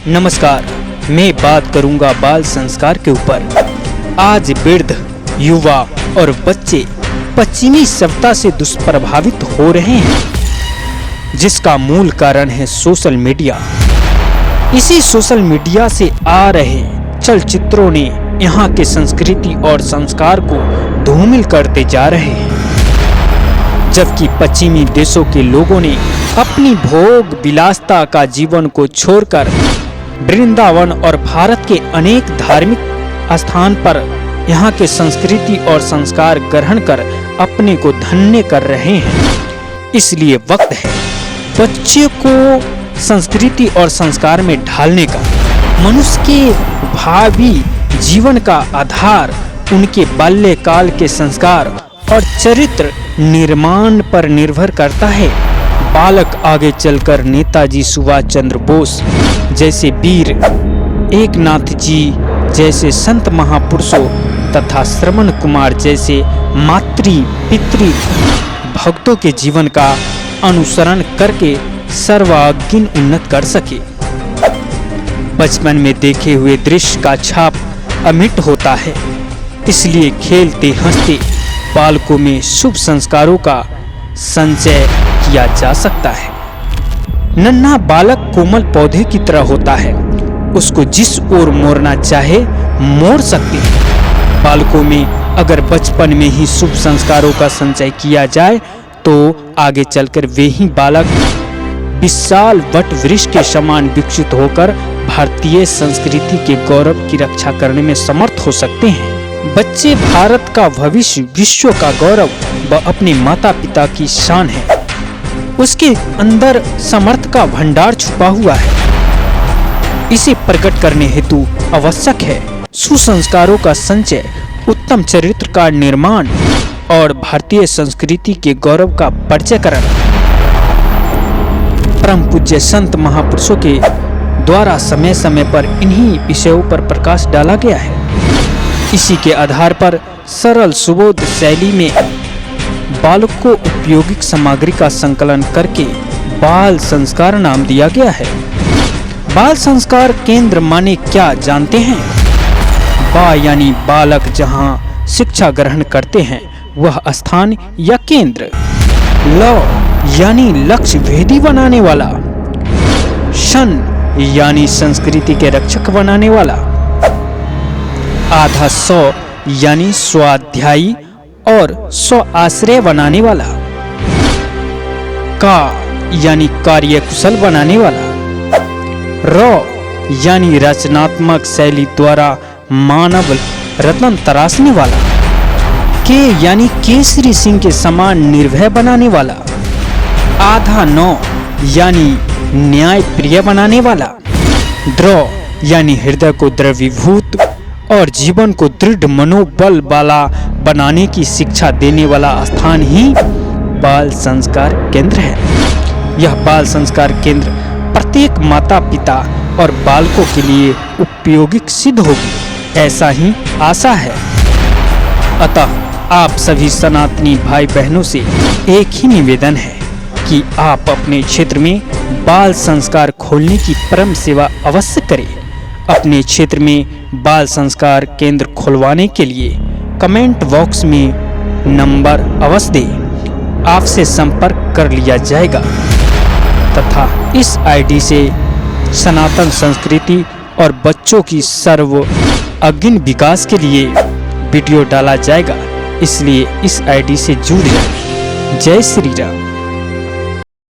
नमस्कार, मैं बात करूंगा बाल संस्कार के ऊपर। आज वृद्ध, युवा और बच्चे पश्चिमी सभ्यता से दुष्प्रभावित हो रहे हैं, जिसका मूल कारण है सोशल मीडिया। इसी सोशल मीडिया से आ रहे चलचित्रों ने यहाँ के संस्कृति और संस्कार को धूमिल करते जा रहे हैं, जबकि पश्चिमी देशों के लोगों ने अपनी भोग विलासता का जीवन को छोड़कर वृंदावन और भारत के अनेक धार्मिक स्थान पर यहाँ के संस्कृति और संस्कार ग्रहण कर अपने को धन्य कर रहे हैं। इसलिए वक्त है बच्चे को संस्कृति और संस्कार में ढालने का। मनुष्य के भावी जीवन का आधार उनके बाल्यकाल के संस्कार और चरित्र निर्माण पर निर्भर करता है। बालक आगे चलकर नेताजी सुभाष चंद्र बोस जैसे वीर, एकनाथ जी जैसे संत महापुरुषों तथा श्रवण कुमार जैसे मातृ पितृ भक्तों के जीवन का अनुसरण करके सर्वांगीण उन्नत कर सके। बचपन में देखे हुए दृश्य का छाप अमिट होता है, इसलिए खेलते हंसते बालकों में शुभ संस्कारों का संचय किया जा सकता है। नन्हा बालक कोमल पौधे की तरह होता है, उसको जिस ओर मोड़ना चाहे मोड़ सकते हैं। बालकों में अगर बचपन में ही शुभ संस्कारों का संचय किया जाए तो आगे चलकर वे ही बालक विशाल वट वृक्ष के समान विकसित होकर भारतीय संस्कृति के गौरव की रक्षा करने में समर्थ हो सकते हैं। बच्चे भारत का भविष्य, विश्व का गौरव व अपने माता पिता की शान है। उसके अंदर समर्थ का भंडार छुपा हुआ है। इसे प्रकट करने हेतु आवश्यक है सुसंस्कारों का संचय, उत्तम चरित्र का निर्माण और भारतीय संस्कृति के गौरव का परिचयकरण। परम पूज्य संत महापुरुषों के द्वारा समय समय पर इन्हीं विषयों पर प्रकाश डाला गया है। इसी के आधार पर सरल सुबोध शैली में बालक को उपयोगिक सामग्री का संकलन करके बाल संस्कार नाम दिया गया है। बाल संस्कार केंद्र माने क्या जानते हैं? बा यानी बालक जहाँ शिक्षा ग्रहण करते हैं वह स्थान या केंद्र। ल यानी लक्ष्य भेदी बनाने वाला। शन यानी संस्कृति के रक्षक बनाने वाला। आधा सौ यानी स्वाध्यायी और स्व आश्रय बनाने वाला। का यानी कार्य कुशल बनाने वाला। र यानी रचनात्मक शैली द्वारा मानव रत्न तराशने वाला। के यानी केसरी सिंह के समान निर्भय बनाने वाला। आधा नौ यानी न्याय प्रिय बनाने वाला। द्र यानी हृदय को द्रवीभूत और जीवन को दृढ़ मनोबल वाला बनाने की शिक्षा देने वाला स्थान ही बाल संस्कार केंद्र है। यह बाल संस्कार केंद्र प्रत्येक माता पिता और बालकों के लिए उपयोगिक सिद्ध होगी, ऐसा ही आशा है। अतः आप सभी सनातनी भाई बहनों से एक ही निवेदन है कि आप अपने क्षेत्र में बाल संस्कार खोलने की परम सेवा अवश्य करें। अपने क्षेत्र में बाल संस्कार केंद्र खुलवाने के लिए कमेंट बॉक्स में नंबर अवश्य दें, आपसे संपर्क कर लिया जाएगा तथा इस आईडी से सनातन संस्कृति और बच्चों की सर्वांगीण विकास के लिए वीडियो डाला जाएगा। इसलिए इस आईडी से जुड़ जाएं। जय श्री राम।